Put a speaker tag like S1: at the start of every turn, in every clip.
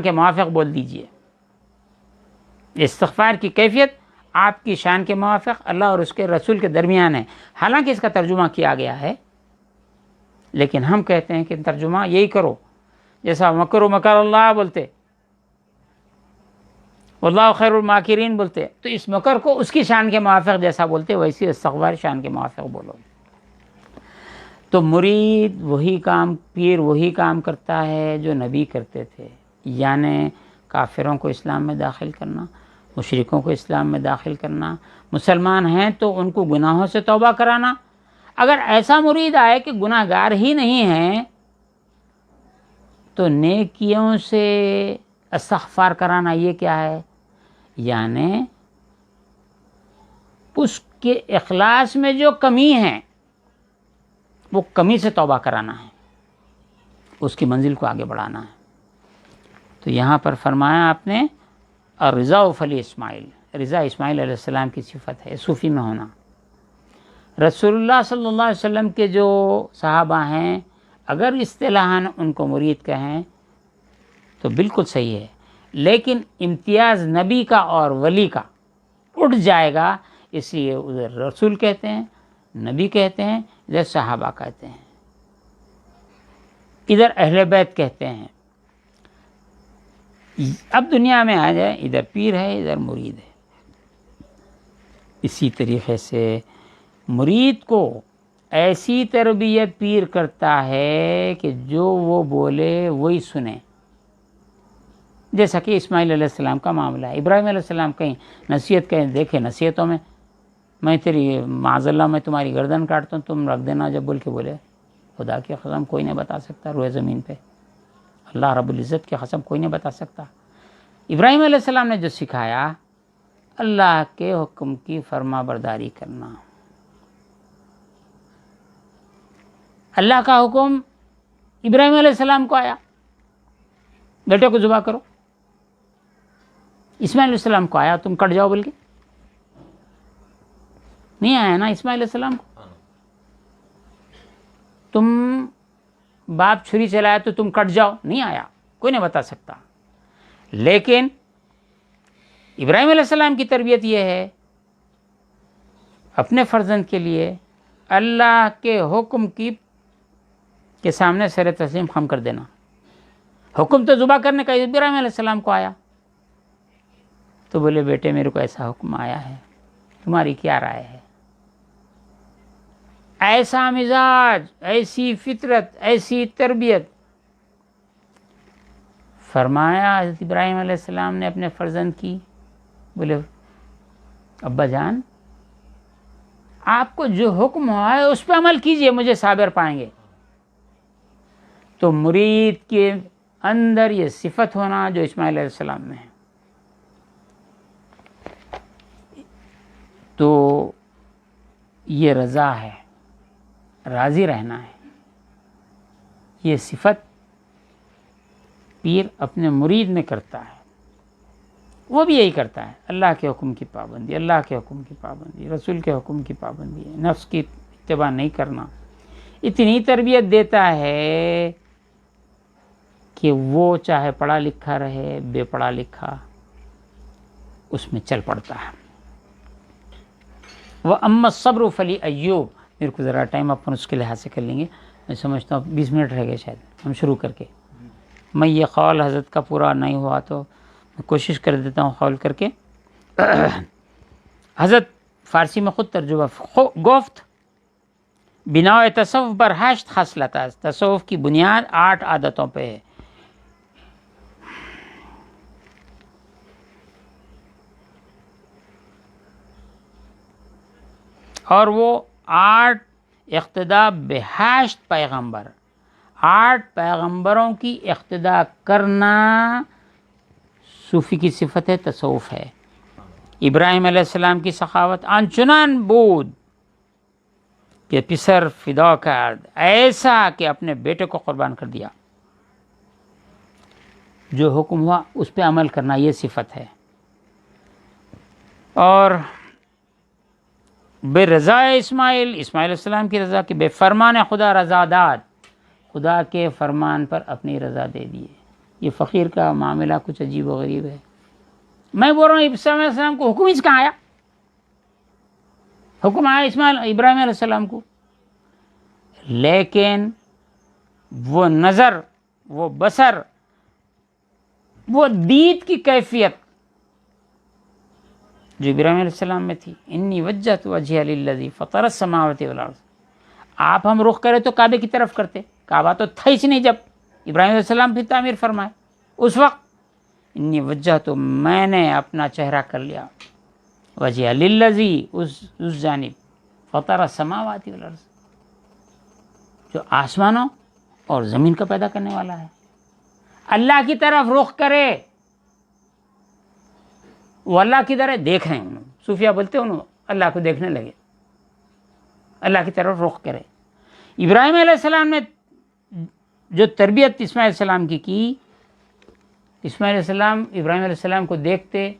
S1: کے موافق بول دیجئے. استغفار کی کیفیت آپ کی شان کے موافق اللہ اور اس کے رسول کے درمیان ہے. حالانکہ اس کا ترجمہ کیا گیا ہے، لیکن ہم کہتے ہیں کہ ترجمہ یہی کرو جیسا مکر و مکر اللہ بولتے، واللہ خیر الماکرین بولتے، تو اس مکر کو اس کی شان کے موافق جیسا بولتے ویسی استغفار شان کے موافق بولو. تو مرید وہی کام، پیر وہی کام کرتا ہے جو نبی کرتے تھے، یعنی کافروں کو اسلام میں داخل کرنا، مشرکوں کو اسلام میں داخل کرنا، مسلمان ہیں تو ان کو گناہوں سے توبہ کرانا. اگر ایسا مرید آئے کہ گناہ گار ہی نہیں ہیں تو نیکیوں سے استغفار کرانا، یہ کیا ہے؟ یعنی اس کے اخلاص میں جو کمی ہے وہ کمی سے توبہ کرانا ہے، اس کی منزل کو آگے بڑھانا ہے. تو یہاں پر فرمایا آپ نے الرضا فلی اسماعیل، رضا اسماعیل علیہ السلام کی صفت ہے صوفی میں ہونا. رسول اللہ صلی اللہ علیہ وسلم کے جو صحابہ ہیں اگر اصطلاحاً ان کو مرید کہیں تو بالکل صحیح ہے، لیکن امتیاز نبی کا اور ولی کا اٹھ جائے گا، اس لیے ادھر رسول کہتے ہیں، نبی کہتے ہیں، ادھر صحابہ کہتے ہیں، ادھر اہل بیت کہتے ہیں. اب دنیا میں آ جائے، ادھر پیر ہے ادھر مرید ہے. اسی طریقے سے مرید کو ایسی تربیت پیر کرتا ہے کہ جو وہ بولے وہی سنے. جیسا کہ اسماعیل علیہ السلام کا معاملہ ہے. ابراہیم علیہ السلام کہیں نصیحت کہیں، دیکھے نصیحتوں میں تیری معاذ اللہ میں تمہاری گردن کاٹتا ہوں، تم رکھ دینا جب بول کے بولے. خدا کی قسم کوئی نہیں بتا سکتا روئے زمین پہ، اللہ رب العزت کی قسم کوئی نہیں بتا سکتا. ابراہیم علیہ السلام نے جو سکھایا اللہ کے حکم کی فرما برداری کرنا. اللہ کا حکم ابراہیم علیہ السلام کو آیا بیٹے کو ذبح کرو. اسماعیل علیہ السلام کو آیا تم کٹ جاؤ بول کے؟ نہیں آیا نا اسماعیل علیہ السلام کو. تم باپ چھری چلایا تو تم کٹ جاؤ، نہیں آیا، کوئی نہیں بتا سکتا. لیکن ابراہیم علیہ السلام کی تربیت یہ ہے اپنے فرزند کے لیے اللہ کے حکم کے سامنے سر تسلیم خم کر دینا. حکم تو ذبح کرنے کا ابراہیم علیہ السلام کو آیا تو بولے بیٹے میرے کو ایسا حکم آیا ہے، تمہاری کیا رائے ہے؟ ایسا مزاج، ایسی فطرت، ایسی تربیت. فرمایا حضرت ابراہیم علیہ السلام نے اپنے فرزند کی، بولے ابا جان آپ کو جو حکم ہوا ہے اس پہ عمل کیجئے، مجھے صابر پائیں گے. تو مرید کے اندر یہ صفت ہونا جو اسماعیل علیہ السلام میں ہے. تو یہ رضا ہے، راضی رہنا ہے. یہ صفت پیر اپنے مرید میں کرتا ہے، وہ بھی یہی کرتا ہے. اللہ کے حکم کی پابندی، اللہ کے حکم کی پابندی، رسول کے حکم کی پابندی ہے، نفس کی اتباع نہیں کرنا. اتنی تربیت دیتا ہے کہ وہ چاہے پڑھا لکھا رہے بے پڑھا لکھا اس میں چل پڑتا ہے. وَأَمَّا الصَّبْرُ فَلِي ایوب. میرے کو ذرا ٹائم اپن اس کے لحاظ سے کر لیں گے، میں سمجھتا ہوں 20 منٹ رہ گئے شاید ہم شروع کر کے. میں یہ قول حضرت کا پورا نہیں ہوا تو میں کوشش کر دیتا ہوں قول کر کے. حضرت فارسی میں خود ترجمہ گفت بنا تصوف بر 8 خصلت است. تصوف کی بنیاد 8 عادتوں پہ ہے. اور وہ 8 اقتداء ب8 پیغمبر، 8 پیغمبروں کی اقتداء کرنا صوفی کی صفت ہے، تصوف ہے. ابراہیم علیہ السلام کی سخاوت آنچنان بود کہ پسر فدا کرد، ایسا کہ اپنے بیٹے کو قربان کر دیا. جو حکم ہوا اس پہ عمل کرنا یہ صفت ہے. اور بے رضا اسماعیل علیہ السلام کی رضا کہ بے فرمان خدا رضا داد، خدا کے فرمان پر اپنی رضا دے دیے. یہ فقیر کا معاملہ کچھ عجیب و غریب ہے. میں بول رہا ہوں ابراہیم علیہ السلام کو حکم ہی کہاں آیا؟ حکم آیا ابراہیم علیہ السلام کو، لیکن وہ نظر، وہ بصر، وہ دید کی کیفیت جو ابراہیم علیہ السلام میں تھی، انی وجہت وجہی للذی فطر السماوات والارض. آپ ہم رخ کرے تو کعبے کی طرف کرتے، کعبہ تو تھا ہی نہیں جب ابراہیم علیہ السلام بھی تعمیر فرمائے. اس وقت انی وجہت، میں نے اپنا چہرہ کر لیا، وجہ للذی، اس جانب، فطر السماوات والارض، جو آسمانوں اور زمین کا پیدا کرنے والا ہے. اللہ کی طرف رخ کرے، وہ اللہ کی طرف دیکھ رہے ہیں. صوفیہ بولتے ہیں اللہ کو دیکھنے لگے، اللہ کی طرف رخ کرے. ابراہیم علیہ السلام نے جو تربیت اسماعیل علیہ السلام کی، اسماعیل علیہ السلام ابراہیم علیہ السلام کو دیکھتے،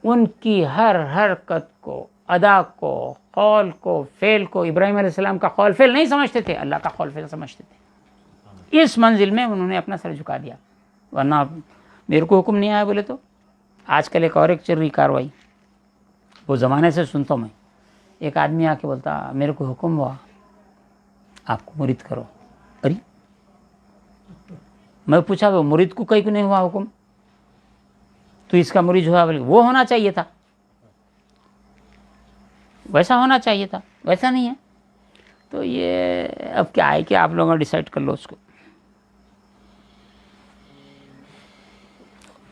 S1: ان کی ہر حرکت کو، ادا کو، قول کو، فعل کو، ابراہیم علیہ السلام کا قول فعل نہیں سمجھتے تھے، اللہ کا قول فعل سمجھتے تھے. اس منزل میں انہوں نے اپنا سر جھکا دیا. ورنہ میرے کو حکم نہیں آیا بولے تو آج کل ایک اور ایک چل رہی کاروائی، وہ زمانے سے سنتا ہوں میں. ایک آدمی آ کے بولتا میرے کو حکم ہوا آپ کو مرید کرو. ارے میں پوچھا وہ مرید کو کہیں کو نہیں ہوا حکم، تو اس کا مرید ہوا، بولے وہ ہونا چاہیے تھا، ویسا ہونا چاہیے تھا، ویسا نہیں ہے. تو یہ اب کیا ہے کہ آپ لوگوں ڈیسائیڈ کر لو اس کو.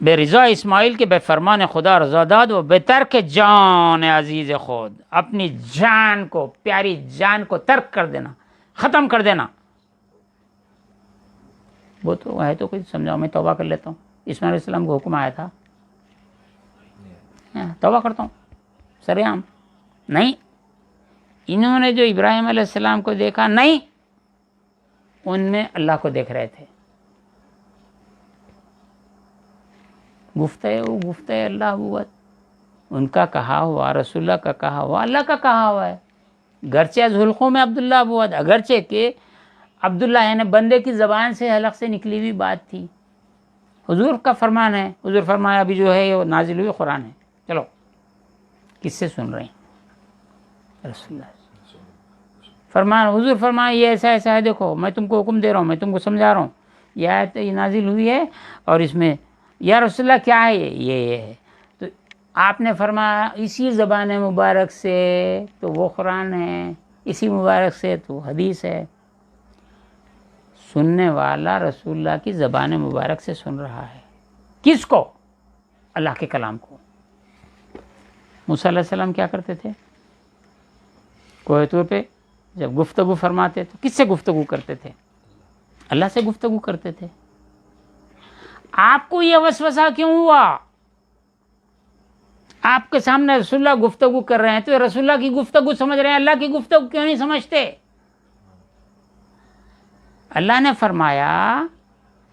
S1: بے رضا اسماعیل کے بے فرمان خدا رضا داد و بے ترک جان عزیز خود، اپنی جان کو، پیاری جان کو ترک کر دینا، ختم کر دینا. وہ تو ہے تو کچھ سمجھاؤ، میں توبہ کر لیتا ہوں. اسماعیل علیہ السلام کو حکم آیا تھا، توبہ کرتا ہوں سر عام. نہیں، انہوں نے جو ابراہیم علیہ السلام کو دیکھا، نہیں، ان میں اللہ کو دیکھ رہے تھے. گفتہ اللہ ہوا، ان کا کہا ہوا، رسول اللہ کا کہا ہوا، اللہ کا کہا ہوا ہے. گرچہ ذوالقوم میں عبداللہ ابوت، اگرچہ کہ عبداللہ یعنی بندے کی زبان سے، حلق سے نکلی ہوئی بات تھی. حضور کا فرمان ہے، حضور فرمایا ابھی جو ہے وہ نازل ہوئی قرآن ہے. چلو کس سے سن رہے ہیں؟ رسول اللہ فرمان، حضور فرمایا یہ ایسا ایسا ہے، دیکھو میں تم کو حکم دے رہا ہوں، میں تم کو سمجھا رہا ہوں، یہ آیت یہ نازل ہوئی ہے اور اس میں یا رسول اللہ کیا ہے، یہ ہے. تو آپ نے فرمایا اسی زبان مبارک سے تو وہ قرآن ہے، اسی مبارک سے تو حدیث ہے. سننے والا رسول اللہ کی زبان مبارک سے سن رہا ہے. کس کو؟ اللہ کے کلام کو. موسیٰ علیہ السلام کیا کرتے تھے؟ کوہ طور پہ جب گفتگو فرماتے تو کس سے گفتگو کرتے تھے؟ اللہ سے گفتگو کرتے تھے. آپ کو یہ وسوسہ کیوں ہوا؟ آپ کے سامنے رسول اللہ گفتگو کر رہے ہیں تو رسول اللہ کی گفتگو سمجھ رہے ہیں، اللہ کی گفتگو کیوں نہیں سمجھتے؟ اللہ نے فرمایا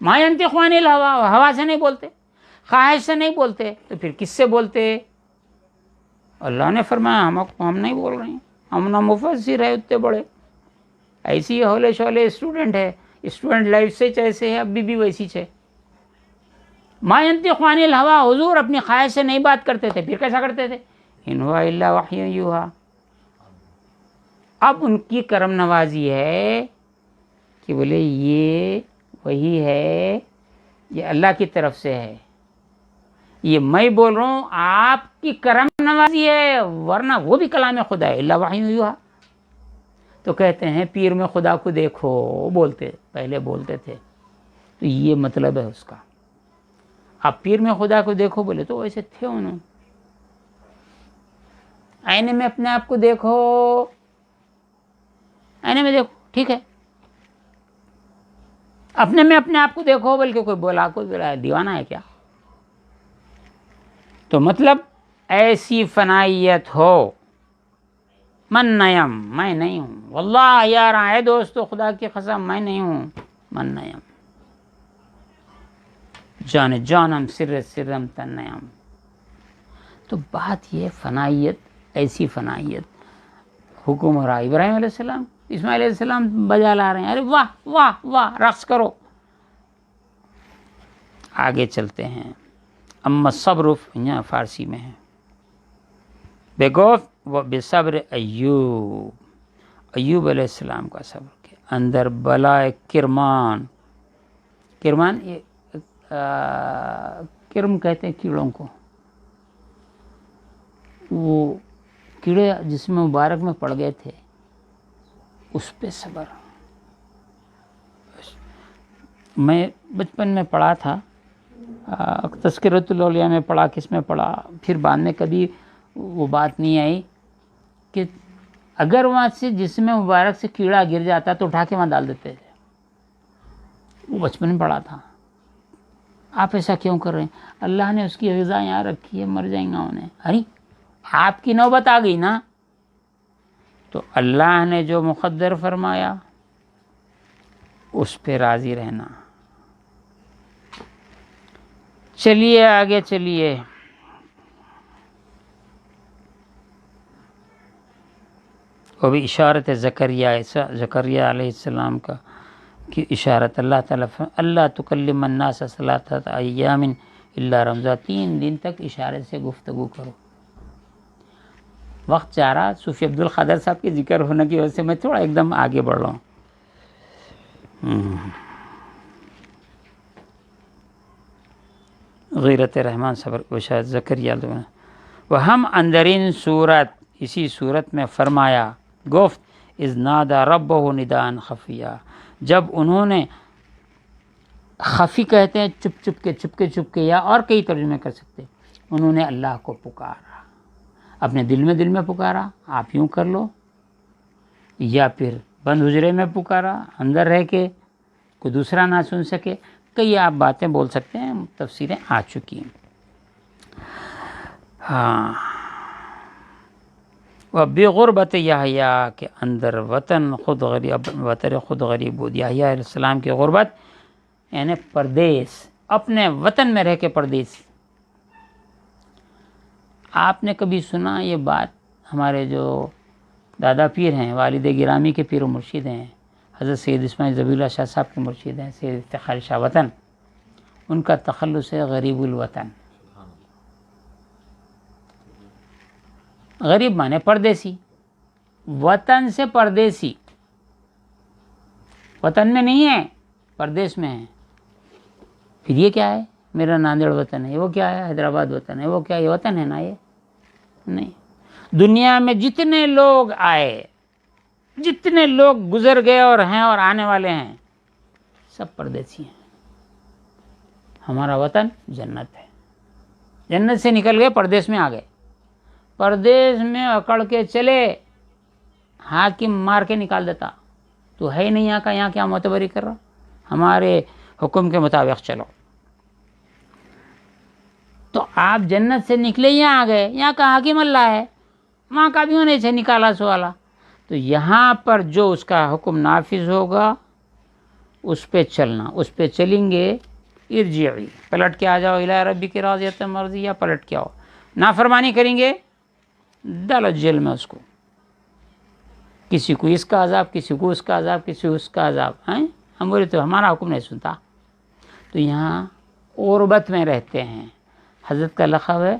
S1: ما ینطق عن الہویٰ، ہوا سے نہیں بولتے، خواہش سے نہیں بولتے، تو پھر کس سے بولتے؟ اللہ نے فرمایا ہم نہیں بول رہے ہیں، ہم نہ مفسر ہے اتنے بڑے، ایسی ہولے شولے اسٹوڈنٹ ہے، اسٹوڈنٹ لائف سے جیسے ہے ابھی بھی ویسی ہے. ما ینطق عن الہویٰ، حضور اپنی خواہش سے نہیں بات کرتے تھے، پھر کیسا کرتے تھے؟ ان ہوا الا وحی یوحیٰ. اب ان کی کرم نوازی ہے کہ بولے یہ وہی ہے، یہ اللہ کی طرف سے ہے، یہ میں بول رہا ہوں آپ کی کرم نوازی ہے، ورنہ وہ بھی کلام خدا ہے، الا وحی یوحیٰ. تو کہتے ہیں پیر میں خدا کو دیکھو، بولتے پہلے بولتے تھے، تو یہ مطلب ہے اس کا. آپ پیر میں خدا کو دیکھو بولے تو ویسے تھے انہوں. آئینے میں اپنے آپ کو دیکھو، آئینے میں دیکھو، ٹھیک ہے، اپنے میں اپنے آپ کو دیکھو، بلکہ کوئی بولا دیوانہ ہے کیا؟ تو مطلب ایسی فنائیت ہو، من نیم، میں نہیں ہوں، واللہ یار ہے دوستو خدا کی قسم میں نہیں ہوں، من نیم، جان جانم سر سرم تن نیم. تو بات یہ فنائیت، ایسی فنائیت حکم ہو رہا. ابراہیم علیہ السلام، اسماعیل علیہ السلام بجا لا رہے ہیں، ارے واہ واہ واہ، رقص کرو. آگے چلتے ہیں. اما الصبر یہاں فارسی میں ہے. بگفت و بصبر ایوب علیہ السلام کا صبر کے اندر بلائے کرمان یہ کرم کہتے ہیں کیڑوں کو، وہ کیڑے جس میں مبارک میں پڑ گئے تھے اس پہ صبر. میں بچپن میں پڑھا تھا، تذکرۃ الاولیاء میں پڑھا، کس میں پڑھا، پھر بعد میں کبھی وہ بات نہیں آئی کہ اگر وہاں سے جسم مبارک سے کیڑا گر جاتا تو اٹھا کے وہاں ڈال دیتے تھے. وہ بچپن میں پڑھا تھا. آپ ایسا کیوں کر رہے ہیں؟ اللہ نے اس کی غذا یہاں رکھی ہے، مر جائیں گا انہیں. ارے آپ کی نوبت آ گئی نا، تو اللہ نے جو مقدر فرمایا اس پہ راضی رہنا. چلیے آگے چلیے. وہ بھی اشارت زکریا علیہ السلام کا کی اشارت. اللہ تعالیٰ اللہ تکلم الناس ثلاثۃ ایام الا رمضان، 3 دن تک اشارے سے گفتگو کرو. وقت جا رہا، صوفی عبد القادر صاحب کے ذکر ہونے کی وجہ سے میں تھوڑا ایک دم آگے بڑھ رہا ہوں. غیرت رحمان صبر اشارت زکریا. وہ ہم اندرین صورت، اسی صورت میں فرمایا گفت اذ نادا ربہ ندان خفیہ، جب انہوں نے، خفی کہتے ہیں چپ کے یا اور کئی ترجمے کر سکتے، انہوں نے اللہ کو پکارا، اپنے دل میں پکارا، آپ یوں کر لو، یا پھر بند حجرے میں پکارا اندر رہ کے کوئی دوسرا نہ سن سکے. کئی آپ باتیں بول سکتے ہیں، تفسیریں آ چکی ہیں. ہاں، بغربت یحییٰ کے اندر وطن خود غریب بود. یحییٰ علیہ السلام کی غربت یعنی پردیس، اپنے وطن میں رہ کے پردیس. آپ نے کبھی سنا یہ بات؟ ہمارے جو دادا پیر ہیں، والد گرامی کے پیر و مرشد ہیں، حضرت سید اسماعیل ذبیح اللہ شاہ صاحب کے مرشد ہیں، سید افتخار شاہ وطن، ان کا تخلص ہے غریب الوطن. غریب مانے پردیسی، وطن سے پردیسی، وطن میں نہیں ہے، پردیس میں ہے. پھر یہ کیا ہے؟ میرا ناندیڑ وطن ہے، وہ کیا ہے؟ حیدرآباد وطن ہے، وہ کیا؟ یہ وطن ہے نا؟ یہ نہیں. دنیا میں جتنے لوگ آئے، جتنے لوگ گزر گئے اور ہیں اور آنے والے ہیں، سب پردیسی ہیں. ہمارا وطن جنت ہے. جنت سے نکل گئے، پردیس میں آ گئے. پردیس میں اکڑ کے چلے، حاکم مار کے نکال دیتا، تو ہے ہی نہیں یہاں کا، یہاں کیا معتبری کر رہا؟ ہمارے حکم کے مطابق چلو. تو آپ جنت سے نکلے، یہاں آ گئے، یہاں کا حاکم اللہ ہے، وہاں کا بھی ہونے سے نکالا سوالا. تو یہاں پر جو اس کا حکم نافذ ہوگا اس پہ چلنا، اس پہ چلیں گے. ارجعی، پلٹ کے آ جاؤ، الی ربک راضیۃ مرضیہ، پلٹ کے آؤ. نافرمانی کریں گے، ڈالو جیل میں اس کو. کسی کو اس کا عذاب، کسی کو اس کا عذاب، کسی کو اس کا عذاب. ہم بولے تو ہمارا حکم نہیں سنتا. تو یہاں غربت میں رہتے ہیں. حضرت کا لقب ہے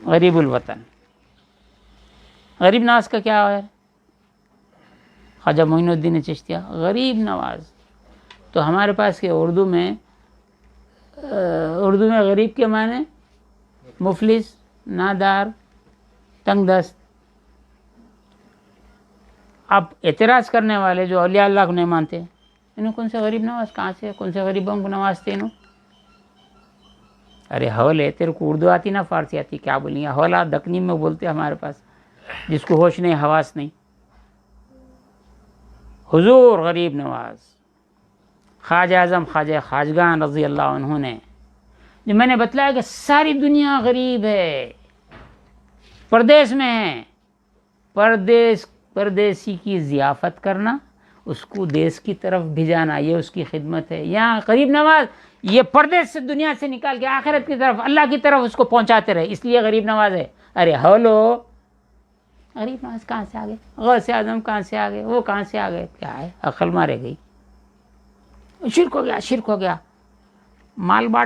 S1: غریب الوطن. غریب نواز کا کیا ہے؟ خواجہ معین الدین چشتیہ غریب نواز. تو ہمارے پاس کے اردو میں غریب کے معنی مفلس، نادار، تنگ دست. اب اعتراض کرنے والے جو اولیاء اللہ کو نہیں مانتے، انہوں کون سے غریب نواز کہاں سے، کون سے غریبوں کو نوازتے انہوں؟ ارے حولے، تیرے کو اردو آتی نہ فارسی آتی، کیا بولیں گے؟ حولا دکنی میں بولتے ہمارے پاس، جس کو ہوش نہیں، حواس نہیں. حضور غریب نواز، خواجہ اعظم خواجہ خواجگان رضی اللہ عنہ نے، جو میں نے بتلایا کہ ساری دنیا غریب ہے، پردیس میں ہے. پردیسی کی ضیافت کرنا، اس کو دیس کی طرف بھجانا، یہ اس کی خدمت ہے. یہاں غریب نواز یہ پردیس سے، دنیا سے نکال کے آخرت کی طرف، اللہ کی طرف اس کو پہنچاتے رہے، اس لیے غریب نواز ہے. ارے ہولو، غریب نواز کہاں سے آگئے؟ غوث اعظم کہاں سے آگئے؟ وہ کہاں سے آگئے؟ کیا ہے؟ عقل مارے گئی. شرک ہو گیا. مال باٹ